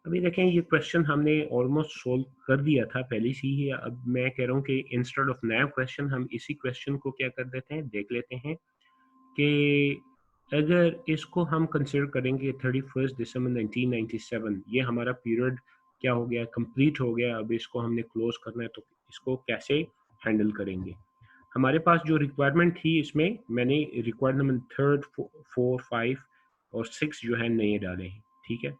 अभी देखें ये क्वेश्चन हमने ऑलमोस्ट सोल्व कर दिया था पहले से ही। अब मैं कह रहा हूँ कि इंस्टेड ऑफ नया क्वेश्चन हम इसी क्वेश्चन को क्या कर देते हैं, देख लेते हैं कि अगर इसको हम कंसिडर करेंगे 31 दिसंबर 1997, ये हमारा पीरियड क्या हो गया, कंप्लीट हो गया। अब इसको हमने क्लोज करना है, तो इसको कैसे हैंडल करेंगे। हमारे पास जो रिक्वायरमेंट थी, इसमें मैंने रिक्वायरमेंट नंबर थर्ड, 4, 5 और 6 जो है नए डाले हैं। ठीक है,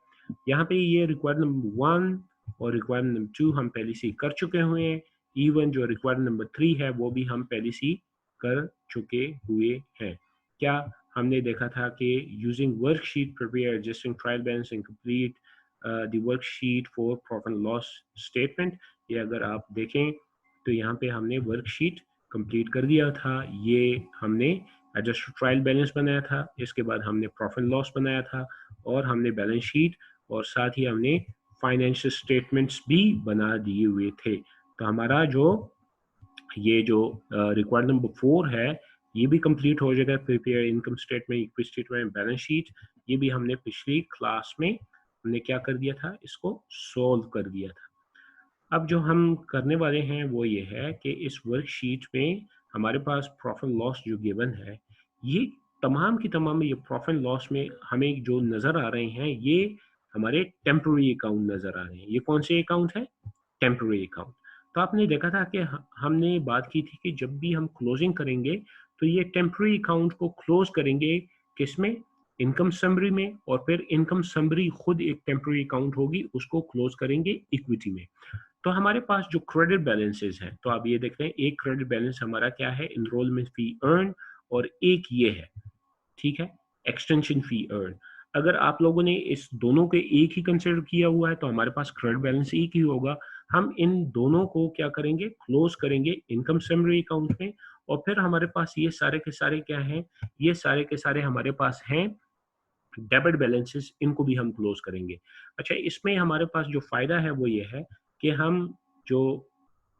यहाँ पे ये रिक्वायरमेंट नंबर 1 और रिक्वायरमेंट नंबर 2 हम पहले से ही कर चुके हुए हैं। इवन जो रिक्वायरमेंट नंबर 3 है वो भी हम पहले से ही कर चुके हुए हैं। क्या हमने देखा था कि using worksheet prepare adjusting trial balance and complete the worksheet for profit and loss statement. ये अगर आप देखें तो यहाँ पे हमने वर्कशीट कंप्लीट कर दिया था। ये हमने एडजस्टेड ट्रायल बैलेंस बनाया था, इसके बाद हमने प्रॉफिट लॉस बनाया था, और हमने बैलेंस शीट और साथ ही हमने फाइनेंशियल स्टेटमेंट्स भी बना दिए हुए थे। तो हमारा जो ये जो रिक्वायर्ड नंबर 4 है, ये भी कंप्लीट हो जाएगा। Prepare income statement, equity statement, balance sheet, ये भी हमने पिछली क्लास में हमने क्या कर दिया था, इसको सोल्व कर दिया था। अब जो हम करने वाले हैं वो ये है कि इस वर्कशीट में हमारे पास प्रॉफिट लॉस जो गिवन है, ये तमाम की तमाम ये प्रॉफिट लॉस में हमें जो नज़र आ रहे हैं, ये हमारे टेम्पररी अकाउंट नज़र आ रहे हैं। ये कौन से अकाउंट है? Temporary account. तो आपने देखा था कि हमने बात की थी कि जब भी हम क्लोजिंग करेंगे तो ये टेम्पररी अकाउंट को क्लोज करेंगे किसमें? इनकम समरी में, और फिर इनकम समरी खुद एक टेम्पररी अकाउंट होगी, उसको क्लोज करेंगे इक्विटी में। तो हमारे पास जो क्रेडिट बैलेंसेस हैं, तो आप ये देख रहे हैं, एक क्रेडिट बैलेंस हमारा क्या है, इनरोलमेंट फी अर्न, और एक ये है, ठीक है, एक्सटेंशन फी अर्न। अगर आप लोगों ने इस दोनों के एक ही कंसिडर किया हुआ है तो हमारे पास क्रेडिट बैलेंस एक ही होगा। हम इन दोनों को क्या करेंगे, क्लोज करेंगे इनकम समरी अकाउंट में, और फिर हमारे पास ये सारे के सारे क्या हैं, ये सारे के सारे हमारे पास हैं डेबिट बैलेंसेस, इनको भी हम क्लोज करेंगे। अच्छा, इसमें हमारे पास जो फायदा है वो ये है कि हम जो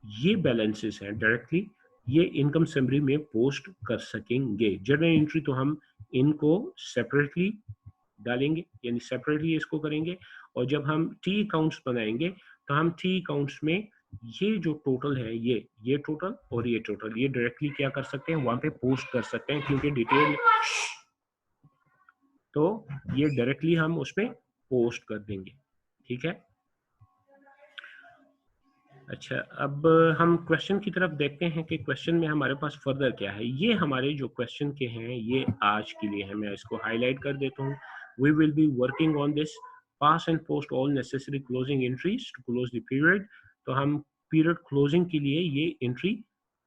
ये बैलेंसेस हैं डायरेक्टली ये इनकम समरी में पोस्ट कर सकेंगे। जर्नल एंट्री तो हम इनको सेपरेटली डालेंगे, यानी सेपरेटली इसको करेंगे। और जब हम टी अकाउंट्स बनाएंगे तो हम टी अकाउंट्स में ये जो टोटल है, ये टोटल और ये टोटल, ये डायरेक्टली क्या कर सकते हैं, वहां पे पोस्ट कर सकते हैं, क्योंकि डिटेल तो ये डायरेक्टली हम उसमें पोस्ट कर देंगे। ठीक है। अच्छा, अब हम क्वेश्चन की तरफ देखते हैं कि क्वेश्चन में हमारे पास फर्दर क्या है। ये हमारे जो क्वेश्चन के हैं ये आज के लिए है, मैं इसको हाईलाइट कर देता हूँ। We will be working on this, pass and post all necessary closing entries to close the period. तो हम पीरियड क्लोजिंग के लिए ये एंट्री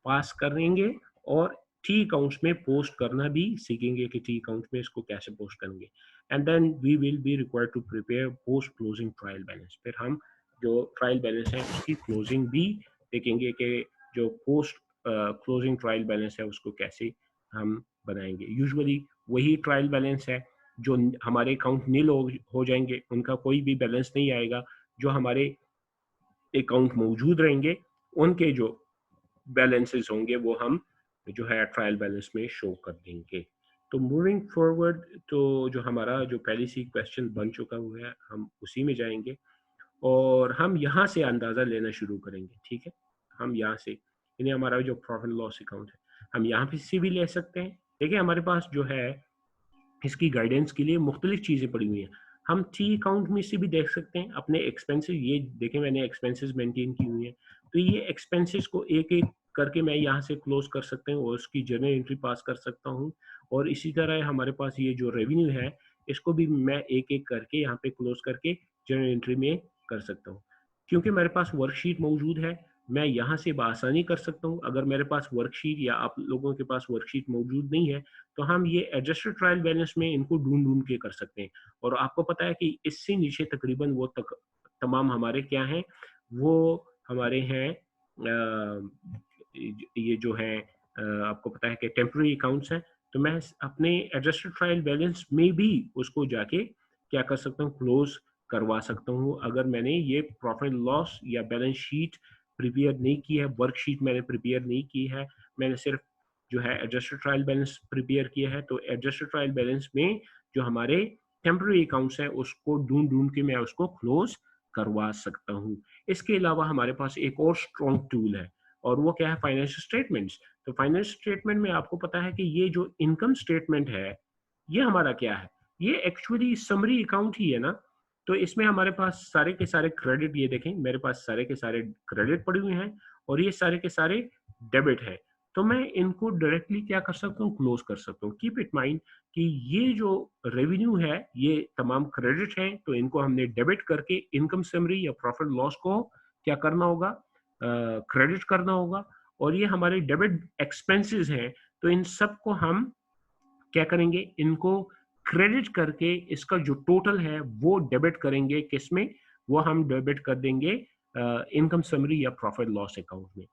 पास करेंगे, और टी अकाउंट्स में पोस्ट करना भी सीखेंगे कि टी अकाउंट में इसको कैसे पोस्ट करेंगे। And then we will be required to prepare post closing trial balance. फिर हम जो ट्रायल बैलेंस है उसकी क्लोजिंग भी देखेंगे कि जो पोस्ट क्लोजिंग ट्रायल बैलेंस है उसको कैसे हम बनाएंगे। यूजुअली वही ट्रायल बैलेंस है जो हमारे अकाउंट नील हो जाएंगे, उनका कोई भी बैलेंस नहीं आएगा। जो हमारे अकाउंट मौजूद रहेंगे उनके जो बैलेंसेस होंगे वो हम जो है ट्रायल बैलेंस में शो कर देंगे। तो मूविंग फॉरवर्ड, तो जो हमारा जो पहले से क्वेश्चन बन चुका हुआ है हम उसी में जाएंगे, और हम यहाँ से अंदाज़ा लेना शुरू करेंगे। ठीक है, हम यहाँ से, यानी हमारा जो प्रॉफिट लॉस अकाउंट है हम यहाँ पे से भी ले सकते हैं। देखिए हमारे पास जो है इसकी गाइडेंस के लिए मुख्तलिफ चीज़ें पड़ी हुई हैं। हम टी अकाउंट में से भी देख सकते हैं अपने एक्सपेंसेस। ये देखें मैंने एक्सपेंसेस मेंटेन की हुई हैं, तो ये एक्सपेंसेस को एक एक करके मैं यहाँ से क्लोज कर सकता हूँ और उसकी जर्नल एंट्री पास कर सकता हूँ। और इसी तरह हमारे पास ये जो रेवेन्यू है इसको भी मैं एक एक करके यहाँ पे क्लोज करके जर्नल एंट्री में कर सकता हूँ। क्योंकि मेरे पास वर्कशीट मौजूद है, मैं यहाँ से बआसानी कर सकता हूँ। अगर मेरे पास वर्कशीट या आप लोगों के पास वर्कशीट मौजूद नहीं है तो हम ये एडजस्टेड ट्रायल बैलेंस में इनको ढूंढ ढूंढ के कर सकते हैं। और आपको पता है कि इससे नीचे तकरीबन वो तमाम हमारे क्या हैं, वो हमारे हैं ये जो है आपको पता है कि टेम्पररी अकाउंट्स हैं। तो मैं अपने एडजस्टेड ट्रायल बैलेंस में भी उसको जाके क्या कर सकता हूँ, क्लोज करवा सकता हूँ। अगर मैंने ये प्रॉफिट लॉस या बैलेंस शीट प्रिपेयर नहीं की है, वर्कशीट मैंने प्रिपेयर नहीं की है, मैंने सिर्फ जो है एडजस्टेड ट्रायल बैलेंस प्रिपेयर किया है, तो एडजस्टेड ट्रायल बैलेंस में जो हमारे टेम्पररी अकाउंट्स हैं उसको ढूंढ के मैं उसको क्लोज करवा सकता हूँ। इसके अलावा हमारे पास एक और स्ट्रॉन्ग टूल है और वो क्या है, फाइनेंशियल स्टेटमेंट्स। तो फाइनेंशियल स्टेटमेंट में आपको पता है कि ये जो इनकम स्टेटमेंट है ये हमारा क्या है, ये एक्चुअली समरी अकाउंट ही है ना। तो इसमें हमारे पास सारे के सारे क्रेडिट, ये देखें मेरे पास सारे के सारे क्रेडिट पड़े हुए हैं और ये सारे के सारे डेबिट है। तो मैं इनको डायरेक्टली क्या कर सकता हूँ, क्लोज कर सकता हूँ। कीप इट माइंड कि ये जो रेवेन्यू है ये तमाम क्रेडिट हैं, तो इनको हमने डेबिट करके इनकम समरी या प्रॉफिट लॉस को क्या करना होगा, क्रेडिट करना होगा। और ये हमारे डेबिट एक्सपेंसेस हैं, तो इन सब को हम क्या करेंगे, इनको क्रेडिट करके इसका जो टोटल है वो डेबिट करेंगे किसमें, वो हम डेबिट कर देंगे इनकम समरी या प्रॉफिट लॉस अकाउंट में।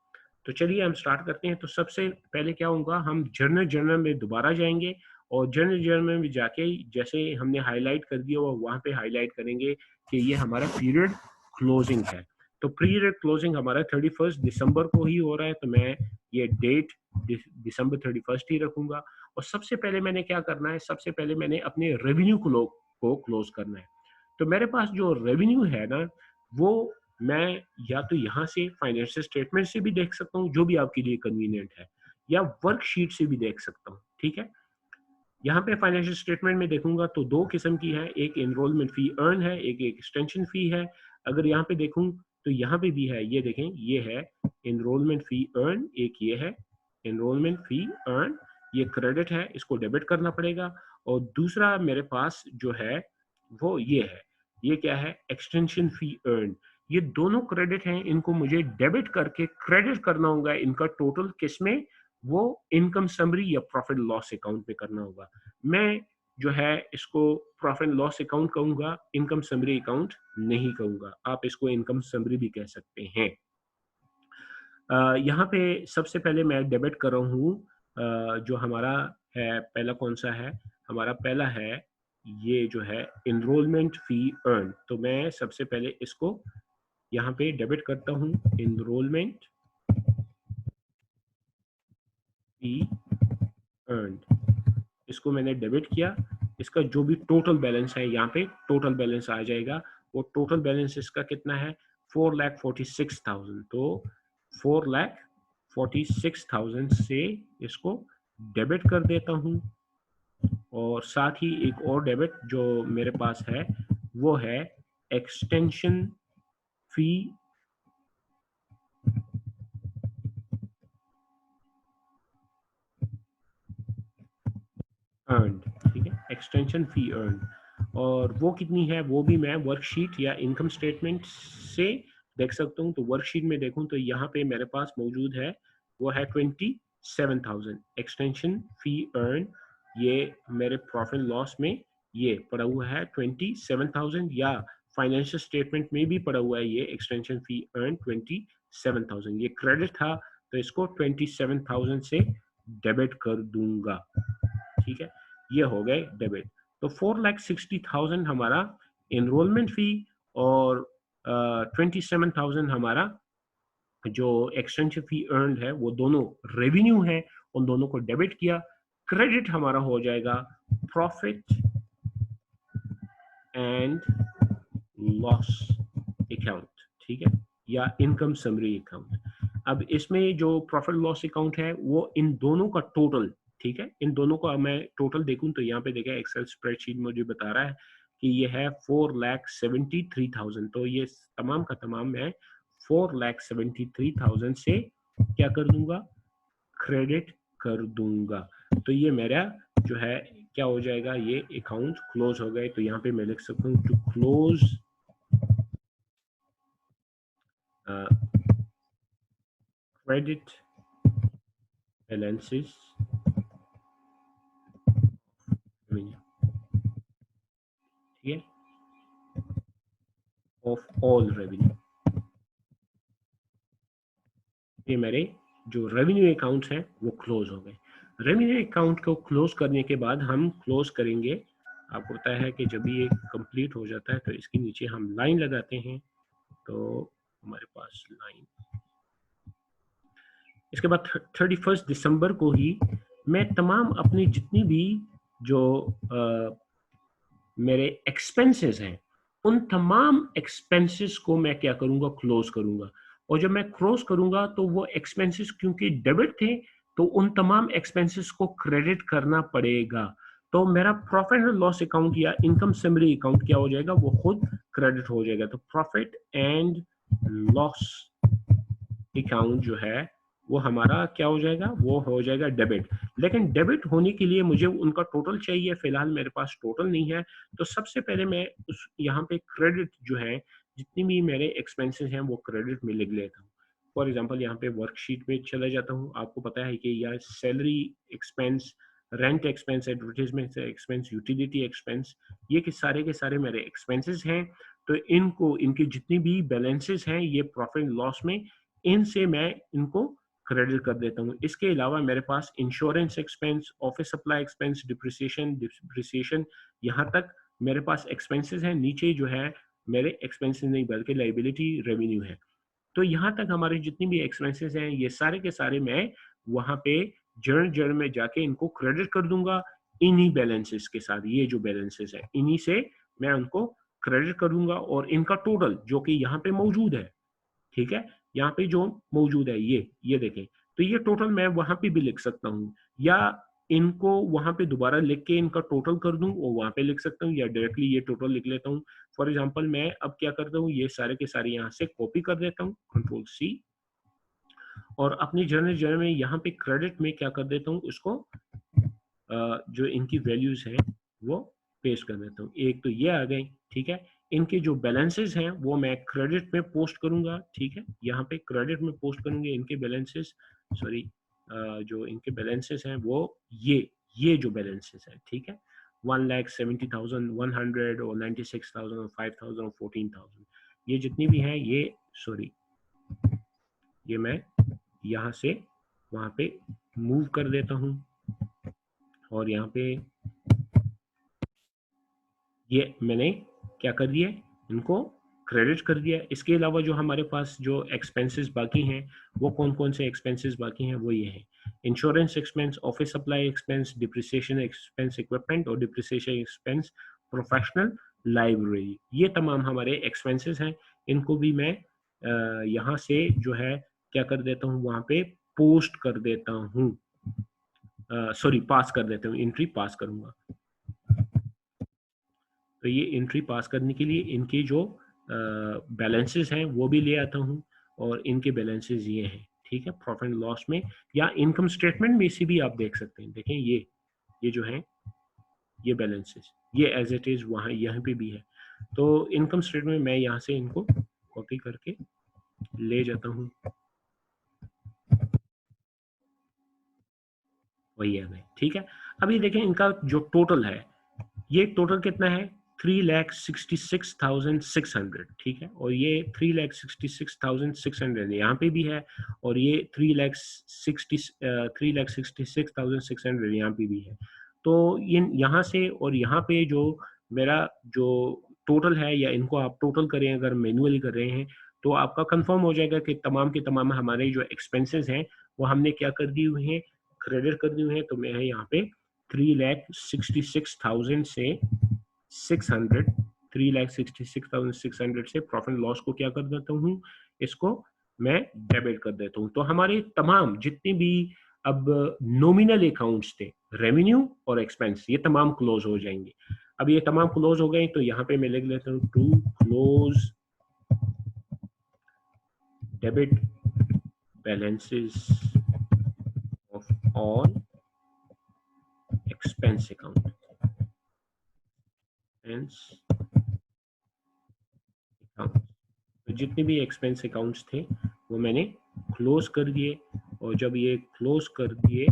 तो चलिए हम स्टार्ट करते हैं। तो सबसे पहले क्या होगा, हम जर्नल में दोबारा जाएंगे और जर्नल में जाके जैसे हमने हाईलाइट कर दिया वहां पे हाईलाइट करेंगे कि ये हमारा पीरियड क्लोजिंग है। तो पीरियड क्लोजिंग हमारा 31 दिसंबर को ही हो रहा है, तो मैं ये डेट दिसंबर 31 ही रखूंगा। और सबसे पहले मैंने क्या करना है, सबसे पहले मैंने अपने रेवेन्यू को क्लोज करना है। तो मेरे पास जो रेवेन्यू है ना, वो मैं या तो यहाँ से फाइनेंशियल स्टेटमेंट से भी देख सकता हूँ, जो भी आपके लिए कन्वीनियंट है, या वर्कशीट से भी देख सकता हूँ। ठीक है, यहाँ पे फाइनेंशियल स्टेटमेंट में देखूंगा तो दो किस्म की है, एक एनरोलमेंट फी अर्न है, एक एक्सटेंशन फी है। अगर यहाँ पे देखूं तो यहाँ पे भी है, ये देखें ये है एनरोलमेंट फी अर्न, एक ये है एनरोलमेंट फी अर्न, ये क्रेडिट है, इसको डेबिट करना पड़ेगा। और दूसरा मेरे पास जो है वो ये है, ये क्या है, एक्सटेंशन फी अर्न। ये दोनों क्रेडिट हैं, इनको मुझे डेबिट करके क्रेडिट करना होगा, इनका टोटल किसमें, वो इनकम समरी या प्रॉफिट लॉस अकाउंट में करना होगा। मैं जो है इसको प्रॉफिट लॉस अकाउंट कहूंगा, इनकम समरी अकाउंट नहीं कहूंगा। आप इसको इनकम समरी भी कह सकते हैं। यहाँ पे सबसे पहले मैं डेबिट कर रहा हूँ, जो हमारा है पहला कौन सा है, हमारा पहला है ये जो है एनरोलमेंट फी अर्न। तो मैं सबसे पहले इसको यहाँ पे डेबिट करता हूँ, एनरोलमेंट फी अर्न, इसको मैंने डेबिट किया। इसका जो भी टोटल बैलेंस है यहाँ पे टोटल बैलेंस आ जाएगा। वो टोटल बैलेंस इसका कितना है, 4,46,000। तो 4,46,000 से इसको डेबिट कर देता हूँ। और साथ ही एक और डेबिट जो मेरे पास है वो है एक्सटेंशन फी अर्न। ठीक है, एक्सटेंशन फी अर्न, और वो कितनी है वो भी मैं वर्कशीट या इनकम स्टेटमेंट से देख सकता हूँ। तो वर्कशीट में देखूँ तो यहाँ पे मेरे पास मौजूद है, वो है 27,000 एक्सटेंशन फी अर्न। ये मेरे प्रॉफिट लॉस में ये पड़ा हुआ है 27,000, या फाइनेंशियल स्टेटमेंट में भी पड़ा हुआ है ये एक्सटेंशन फी अर्न 27,000। ये क्रेडिट था तो इसको 27,000 से डेबिट कर दूंगा। ठीक है, ये हो गए डेबिट। तो 4,60,000 हमारा एनरोलमेंट फी और 27,000 हमारा जो एक्सटेंशन फी अर्न है, वो दोनों रेवेन्यू है, उन दोनों को डेबिट किया। क्रेडिट हमारा हो जाएगा प्रॉफिट एंड लॉस अकाउंट। ठीक है, या इनकम समरी अकाउंट। अब इसमें जो प्रॉफिट लॉस अकाउंट है वो इन दोनों का टोटल, ठीक है, इन दोनों का मैं टोटल देखूं तो यहाँ पे देखें एक्सेल स्प्रेडशीट मुझे बता रहा है कि ये है 4,73,000। तो ये तमाम का तमाम मैं 4,73,000 से क्या कर दूंगा, क्रेडिट कर दूंगा। तो ये मेरा जो है क्या हो जाएगा, ये अकाउंट क्लोज हो गए। तो यहाँ पे मैं लिख सकता हूँ to close credit balances revenue, ठीक है, of all revenue। ये मेरे जो रेवेन्यू अकाउंट्स हैं वो क्लोज हो गए। रेवेन्यू अकाउंट को क्लोज करने के बाद हम क्लोज करेंगे, आपको पता है कि जब ये कंप्लीट हो जाता है तो इसके नीचे हम लाइन लगाते हैं। तो हमारे पास लाइन, इसके बाद 31 दिसंबर को ही मैं तमाम अपनी जितनी भी जो मेरे एक्सपेंसेस हैं, उन तमाम एक्सपेंसेस को मैं क्या करूँगा, क्लोज़ करूँगा। और जब मैं क्लोज़ करूँगा तो वो एक्सपेंसेस क्योंकि डेबिट थे, तो उन तमाम एक्सपेंसेस को क्रेडिट करना पड़ेगा। तो मेरा प्रॉफिट एंड लॉस अकाउंट या इनकम समरी अकाउंट क्या हो जाएगा, वो खुद क्रेडिट हो जाएगा। तो प्रॉफिट एंड लॉस अकाउंट जो है वो हमारा क्या हो जाएगा, वो हो जाएगा डेबिट। लेकिन डेबिट होने के लिए मुझे उनका टोटल चाहिए, फिलहाल मेरे पास टोटल नहीं है। तो सबसे पहले मैं उस यहाँ पे क्रेडिट जो है, जितनी भी मेरे एक्सपेंसेस हैं वो क्रेडिट में लिख लेता हूँ। फॉर एग्जांपल यहाँ पे वर्कशीट में चला जाता हूँ। आपको पता है कि यह salary expense, rent expense, advertisement expense, utility expense, ये के सारे मेरे एक्सपेंसेस हैं। तो इनको, इनकी जितनी भी बैलेंसेस हैं ये प्रॉफिट लॉस में, इनसे मैं इनको क्रेडिट कर देता हूँ। इसके अलावा मेरे पास insurance expense, office supply expense, depreciation, यहाँ तक मेरे पास एक्सपेंसेस हैं। नीचे जो है मेरे एक्सपेंसेस नहीं बल्कि लाइबिलिटी रेवेन्यू है। तो यहाँ तक हमारे जितनी भी एक्सपेंसेस हैं ये सारे के सारे मैं वहाँ पे जर्नल में जाके इनको क्रेडिट कर दूंगा, इन्हीं बैलेंसेस के साथ। ये जो बैलेंसेस हैं इन्हीं से मैं उनको क्रेडिट कर दूंगा, और इनका टोटल जो कि यहाँ पे मौजूद है, ठीक है, यहाँ पे जो मौजूद है ये देखें। तो ये टोटल मैं वहां पे भी लिख सकता हूँ, या इनको वहां पे दोबारा लिख के इनका टोटल कर दूं और वहां पे लिख सकता हूँ, या डायरेक्टली ये टोटल लिख लेता हूँ। फॉर एग्जांपल मैं अब क्या करता हूँ, ये सारे के सारे यहाँ से कॉपी कर देता हूँ, कंट्रोल सी, और अपनी जर्नल में यहाँ पे क्रेडिट में क्या कर देता हूँ, उसको जो इनकी वैल्यूज हैं वो पेस्ट कर देता हूँ। एक तो ये आ गई, ठीक है। इनके जो बैलेंसेस हैं वो मैं क्रेडिट में पोस्ट करूंगा, ठीक है, यहाँ पे क्रेडिट में पोस्ट करूंगे इनके बैलेंसेस। सॉरी, जो इनके बैलेंसेस हैं वो ये जो बैलेंसेस हैं, ठीक है, 1,70,100 और 96,000 और 5,000 और 14,000, ये जितनी भी हैं ये, सॉरी, ये मैं यहाँ से वहाँ पे मूव कर देता हूँ, और यहाँ पे ये मैंने क्या कर दिया, इनको क्रेडिट कर दिया। इसके अलावा जो हमारे पास जो एक्सपेंसेस बाकी हैं, वो कौन कौन से एक्सपेंसेस बाकी हैं, वो ये हैं, insurance expense, office supply expense, depreciation expense equipment और डिप्रिसिएशन एक्सपेंस प्रोफेशनल लाइब्रेरी, ये तमाम हमारे एक्सपेंसेस हैं। इनको भी मैं यहाँ से जो है क्या कर देता हूँ, वहाँ पे पोस्ट कर देता हूँ, सॉरी पास कर देता हूँ, एंट्री पास करूँगा। तो ये एंट्री पास करने के लिए इनके जो बैलेंसेस हैं वो भी ले आता हूँ, और इनके बैलेंसेस ये हैं, ठीक है, प्रॉफिट एंड लॉस में या इनकम स्टेटमेंट में से भी आप देख सकते हैं। देखें ये जो है ये बैलेंसेस, ये एज इट इज वहाँ यहाँ पे भी है। तो इनकम स्टेटमेंट मैं यहाँ से इनको कॉपी करके ले जाता हूँ, वही है, ठीक है। अभी देखें इनका जो टोटल है, ये टोटल कितना है, 3,66,600, ठीक है, और ये 3,66,600 यहाँ पे भी है, और ये 3,66,600 यहाँ पे भी है। तो इन यहाँ से और यहाँ पे जो मेरा जो टोटल है, या इनको आप टोटल करें अगर मैन्युअली कर रहे हैं, तो आपका कंफर्म हो जाएगा कि तमाम के तमाम हमारे जो एक्सपेंसेस हैं वो हमने क्या कर दिए हुए हैं, क्रेडिट कर दिए हुए हैं। तो मैं यहाँ पे 3,66,000 से 600, 3,66,600 से प्रॉफिट लॉस को क्या कर देता हूँ, इसको मैं डेबिट कर देता हूँ। तो हमारे तमाम जितने भी अब नॉमिनल अकाउंट्स थे, रेवेन्यू और एक्सपेंस, ये तमाम क्लोज हो जाएंगे। अब ये तमाम क्लोज हो गए, तो यहाँ पे मैं लिख लेता हूँ to close debit balances of all expense account, तो जितने भी एक्सपेंस अकाउंट्स थे वो मैंने क्लोज कर दिए, और जब ये क्लोज कर दिए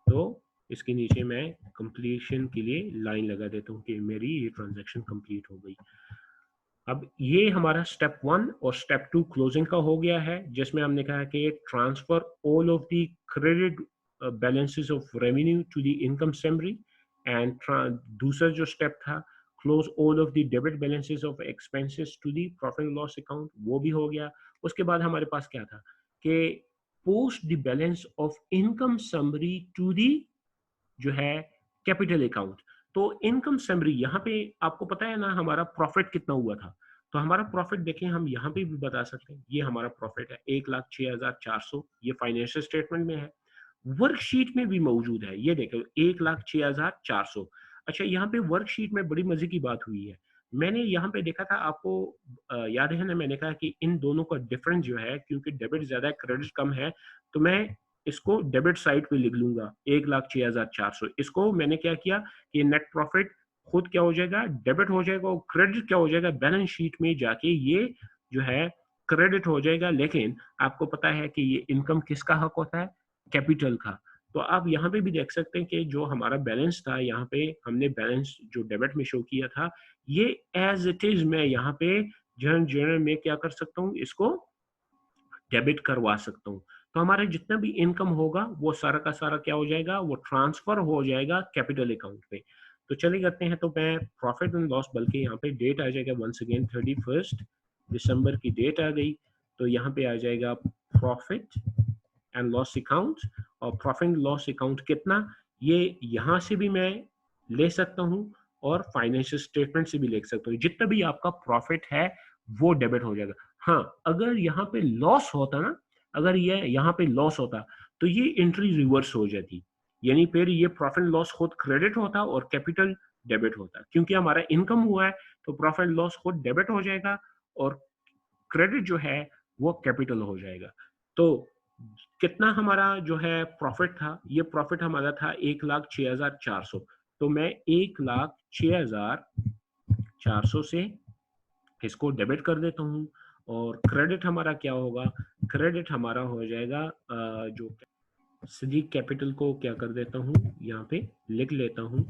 तो इसके नीचे मैं कंप्लीशन के लिए लाइन लगा देता हूँ कि मेरी ये ट्रांजैक्शन कंप्लीट हो गई। अब ये हमारा स्टेप 1 और स्टेप 2 क्लोजिंग का हो गया है, जिसमें हमने कहा कि transfer all of the credit balances of revenue to the income summary, and दूसरा जो स्टेप था, close all of the debit balances of expenses to the profit and loss account, वो भी हो गया। उसके बाद हमारे पास क्या था कि post the balance of income summary to the जो है कैपिटल अकाउंट। तो इनकम समरी यहाँ पे आपको पता है ना हमारा प्रॉफिट कितना हुआ था, तो हमारा प्रॉफिट देखें हम यहाँ पे भी बता सकते हैं। ये हमारा प्रॉफिट है 1,06,400, ये फाइनेंशियल स्टेटमेंट में है, वर्कशीट में भी मौजूद है। ये देखो 1,06,400। अच्छा, यहाँ पे वर्कशीट में बड़ी मजे की बात हुई है। मैंने यहाँ पे देखा था आपको याद है ना, मैंने कहा कि इन दोनों का डिफरेंस जो है, क्योंकि डेबिट ज्यादा है क्रेडिट कम है, तो मैं इसको डेबिट साइड पे लिख लूंगा 1,06,400। इसको मैंने क्या किया कि नेट प्रॉफिट खुद क्या हो जाएगा, डेबिट हो जाएगा, और क्रेडिट क्या हो जाएगा, बैलेंस शीट में जाके ये जो है क्रेडिट हो जाएगा। लेकिन आपको पता है कि ये इनकम किसका हक होता है, कैपिटल का। तो आप यहाँ पे भी देख सकते हैं कि जो हमारा बैलेंस था, यहाँ पे हमने बैलेंस जो डेबिट में शो किया था, ये एज इट इज मैं यहाँ पे जनरल में क्या कर सकता हूँ, इसको डेबिट करवा सकता हूँ। तो हमारा जितना भी इनकम होगा वो सारा का सारा क्या हो जाएगा, वो ट्रांसफर हो जाएगा कैपिटल अकाउंट पे। तो चलिए करते हैं। तो मैं प्रॉफिट एंड लॉस, बल्कि यहाँ पे डेट आ जाएगा वंस अगेन 31 दिसंबर की डेट आ गई। तो यहाँ पे आ जाएगा प्रॉफिट एंड लॉस अकाउंट, और प्रॉफिट एंड लॉस अकाउंट कितना, ये यहाँ से भी मैं ले सकता हूँ और फाइनेंशियल स्टेटमेंट से भी ले सकता हूँ। जितना भी आपका प्रॉफिट है वो डेबिट हो जाएगा। हाँ, अगर यहाँ पे लॉस होता ना, अगर ये यहाँ पे लॉस होता तो ये एंट्री रिवर्स हो जाती, यानी फिर ये प्रॉफिट लॉस खुद क्रेडिट होता और कैपिटल डेबिट होता। क्योंकि हमारा इनकम हुआ है तो प्रॉफिट लॉस खुद डेबिट हो जाएगा और क्रेडिट जो है वो कैपिटल हो जाएगा। तो कितना हमारा जो है प्रॉफिट था, ये प्रॉफिट हमारा था 1,06,400। तो मैं 1,06,400 से इसको डेबिट कर देता हूँ। और क्रेडिट हमारा क्या होगा, क्रेडिट हमारा हो जाएगा जो सदीक कैपिटल को क्या कर देता हूँ, यहाँ पे लिख लेता हूँ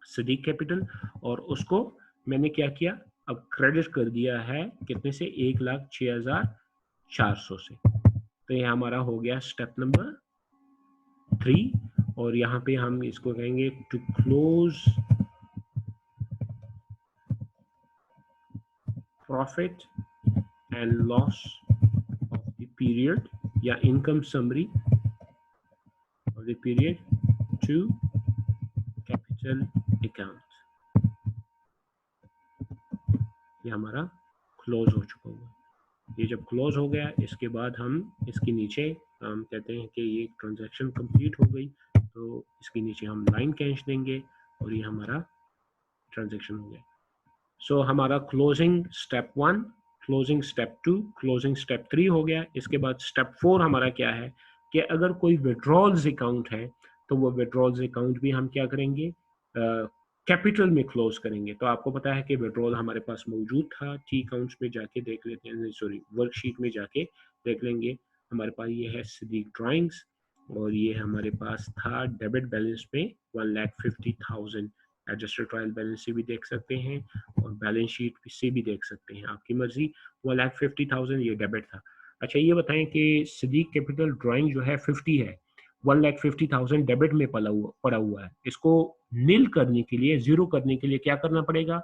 सदीक कैपिटल, और उसको मैंने क्या किया, अब क्रेडिट कर दिया है कितने से, 1,06,400 से। तो ये हमारा हो गया स्टेप नंबर 3। और यहाँ पे हम इसको कहेंगे to close profit and loss of the period, या income summary of the period to capital account. ये हमारा क्लोज हो चुका हुआ। ये जब क्लोज हो गया, इसके बाद हम इसके नीचे हम कहते हैं कि ये ट्रांजैक्शन कंप्लीट हो गई, तो इसके नीचे हम लाइन कैश देंगे और ये हमारा ट्रांजैक्शन हो गया। सो हमारा closing step 1, closing step 2, closing step 3 हो गया। इसके बाद स्टेप 4 हमारा क्या है कि अगर कोई विड्रॉल्स अकाउंट है तो वो विड्रॉल्स अकाउंट भी हम क्या करेंगे, कैपिटल में क्लोज करेंगे। तो आपको पता है कि विड्रॉल हमारे पास मौजूद था, टी अकाउंट्स में जाके देख लेते हैं, सॉरी वर्कशीट में जाके देख लेंगे। हमारे पास ये है सदीक ड्राइंग्स, और ये हमारे पास था डेबिट बैलेंस में 1,50,000। एडजस्टेड ट्रायल बैलेंस से भी देख सकते हैं और बैलेंस शीट से भी देख सकते हैं, आपकी मर्जी। 1,50,000 ये डेबिट था। अच्छा, ये बताएं कि सदीक कैपिटल ड्राइंग जो है 50 है, 1,50,000 डेबिट में पड़ा हुआ है। इसको नील करने के लिए, जीरो करने के लिए क्या करना पड़ेगा,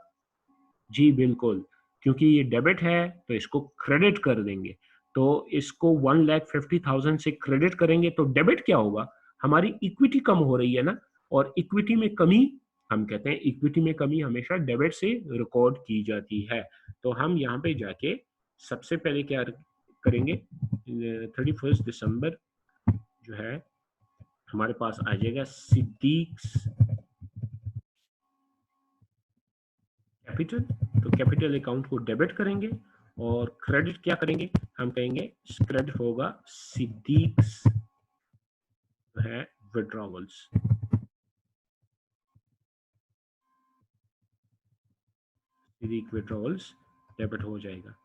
जी बिल्कुल, क्योंकि ये डेबिट है तो इसको क्रेडिट कर देंगे। तो इसको 1,50,000 से क्रेडिट करेंगे तो डेबिट क्या होगा, हमारी इक्विटी कम हो रही है ना, और इक्विटी में कमी, हम कहते हैं इक्विटी में कमी हमेशा डेबिट से रिकॉर्ड की जाती है। तो हम यहाँ पे जाके सबसे पहले क्या करेंगे, 31 दिसंबर जो है हमारे पास आ जाएगा सिद्दीक कैपिटल। तो कैपिटल अकाउंट को डेबिट करेंगे और क्रेडिट क्या करेंगे, हम कहेंगे क्रेडिट होगा सिद्दीक है विड्रॉवल्स। सिद्दीक विड्रॉवल्स डेबिट हो जाएगा।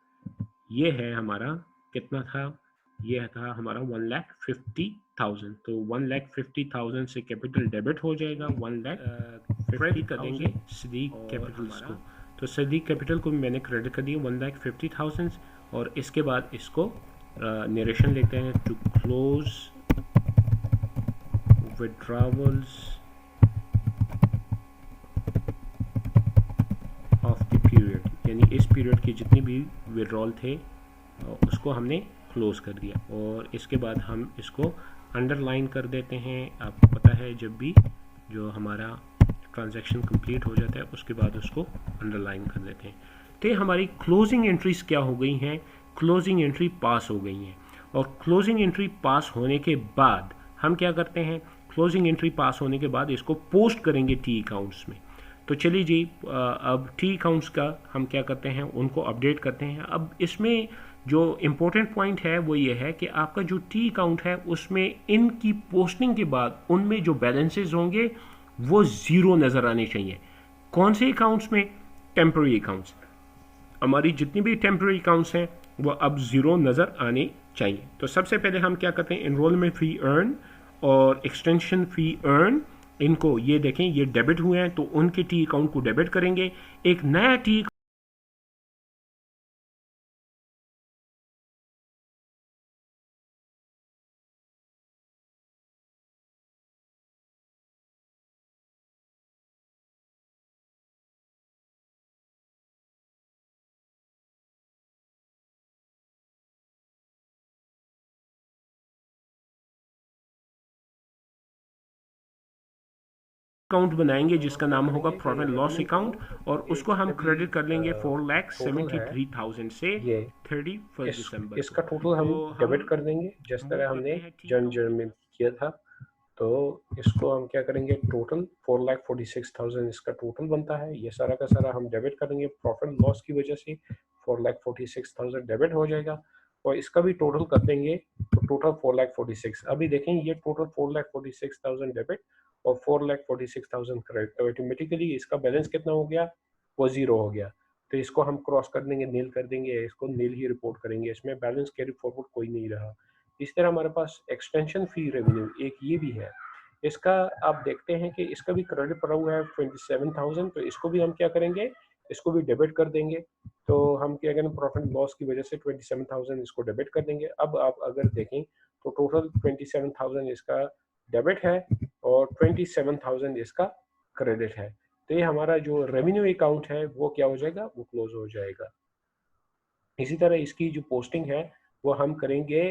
ये है हमारा कितना था, ये था हमारा 1,50,000। तो 1,50,000 से कैपिटल डेबिट हो जाएगा, 1,50,000 करेंगे सिद्दीक कैपिटल्स को। तो सिद्दीक कैपिटल को मैंने क्रेडिट कर दिया 1,50,000, और इसके बाद इसको नरेशन लेते हैं to close withdrawals of the period, यानी इस पीरियड के जितने भी विड्रॉल थे उसको हमने क्लोज कर दिया। और इसके बाद हम इसको अंडरलाइन कर देते हैं। आपको पता है जब भी जो हमारा ट्रांजैक्शन कंप्लीट हो जाता है उसके बाद उसको अंडरलाइन कर देते हैं। तो ये हमारी क्लोजिंग एंट्रीज क्या हो गई हैं, क्लोजिंग एंट्री पास हो गई हैं। और क्लोजिंग एंट्री पास होने के बाद हम क्या करते हैं, क्लोजिंग एंट्री पास होने के बाद इसको पोस्ट करेंगे टी अकाउंट्स में। तो चलिए जी, अब टी अकाउंट्स का हम क्या करते हैं, उनको अपडेट करते हैं। अब इसमें जो इम्पोर्टेंट पॉइंट है वो ये है कि आपका जो टी अकाउंट है उसमें इनकी पोस्टिंग के बाद उनमें जो बैलेंसेस होंगे वो ज़ीरो नज़र आने चाहिए। कौन से अकाउंट्स में? Temporary accounts. हमारी जितनी भी टेम्प्रेरी अकाउंट्स हैं वो अब ज़ीरो नज़र आने चाहिए। तो सबसे पहले हम क्या करते हैं, इनरोलमेंट फ़ी अर्न और एक्सटेंशन फ़ी अर्न, इनको ये देखें ये डेबिट हुए हैं तो उनके टी अकाउंट को डेबिट करेंगे। एक नया टी अकाउंट बनाएंगे जिसका नाम होगा प्रॉफिट लॉस अकाउंट, और उसको हम क्रेडिट कर लेंगे 4,73,000 से ये 31 दिसंबर इसका को। टोटल हम तो हम डेबिट कर देंगे जिस मूव तरह करते हमने हैं टी जन अकाउंट में किया था। तो इसको हम क्या करेंगे, टोटल 4,46,000 इसका टोटल बनता है। ये सारा का सारा हम डेबिट करेंगे, प्रॉफिट लॉस की वजह से 4,46,000 डेबिट हो जाएगा। और इसका भी टोटल कर देंगे तो टोटल 4,46,000। अभी देखें ये टोटल 4,46,000 डेबिट और 4,46,000 क्रेडिट, तो ऑटोमेटिकली इसका बैलेंस कितना हो गया, वो जीरो हो गया। तो इसको हम क्रॉस कर देंगे, नील कर देंगे, इसको नील ही रिपोर्ट करेंगे, इसमें बैलेंस कैरी फॉरवर्ड कोई नहीं रहा। इस तरह हमारे पास एक्सटेंशन फी रेवेन्यू एक ये भी है। इसका आप देखते हैं कि इसका भी क्रेडिट पड़ा हुआ है 27,000, तो इसको भी हम क्या करेंगे, इसको भी डेबिट कर देंगे। तो हम क्या करेंगे, प्रॉफिट लॉस की वजह से 27,000 इसको डेबिट कर देंगे। अब आप अगर देखें तो टोटल 27,000 इसका डेबिट है और 27,000 इसका क्रेडिट है। तो ये हमारा जो रेवेन्यू अकाउंट है वो क्या हो जाएगा, वो क्लोज हो जाएगा। इसी तरह इसकी जो पोस्टिंग है वो हम करेंगे